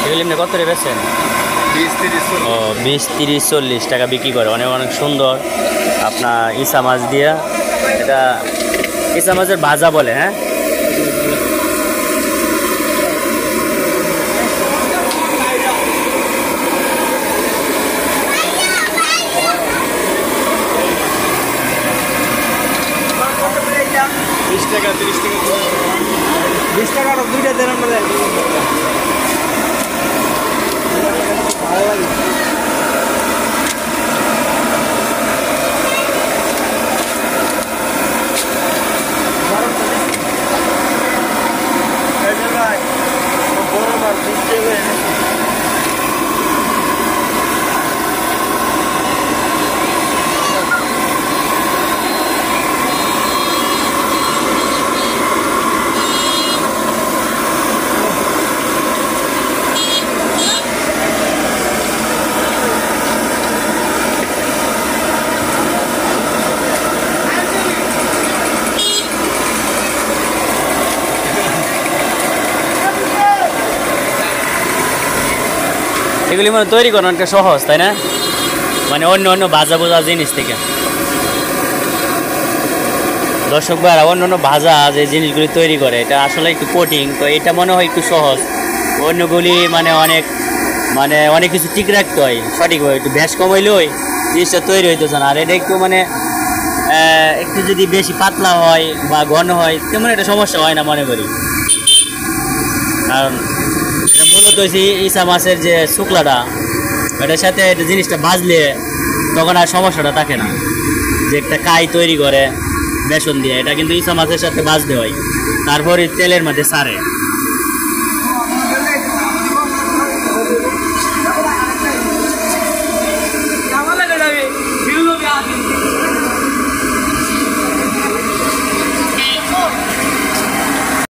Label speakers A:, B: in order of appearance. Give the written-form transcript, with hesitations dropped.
A: এগুলি এমনি কত বেচেন? 20, 30, 40 টাকা বিক্রি করে। অনেক অনেক সুন্দর আপনার ইসা মাছ দিয়া। এটা ইসা মাছের ভাজা বলে। হ্যাঁ,
B: টাকা 30 টাকা 20 টাকা আর দুইটা দেন আমরা ভালো লাগে। বড় মাছ 20 টাকা।
A: এগুলি মানে তৈরি করা অনেকটা সহজ, তাই না? মানে অন্য অন্য ভাজা ভোজা জিনিস থেকে। দর্শক ভাইরা, অন্য অন্য ভাজা যে জিনিসগুলি তৈরি করে এটা আসলে একটু কঠিন, তো এটা মনে হয় একটু সহজ। অন্যগুলি মানে অনেক কিছু ঠিক রাখতে হয় সঠিকভাবে, একটু ব্যাস কমাইলে ওই জিনিসটা তৈরি হইতেছে না। আর এটা একটু একটু যদি বেশি পাতলা হয় বা ঘন হয় তেমন একটা সমস্যা হয় না মনে করি। কারণ এটা মূলত হচ্ছে ইসা মাছের যে শুক্লাটা, এটার সাথে এটা জিনিসটা ভাজলে তখন আর সমস্যাটা থাকে না। যে একটা কাই তৈরি করে বেসন দিয়ে, এটা কিন্তু ইসা মাছের সাথে ভাজতে হয়, তারপরে তেলের মধ্যে ছাড়ে।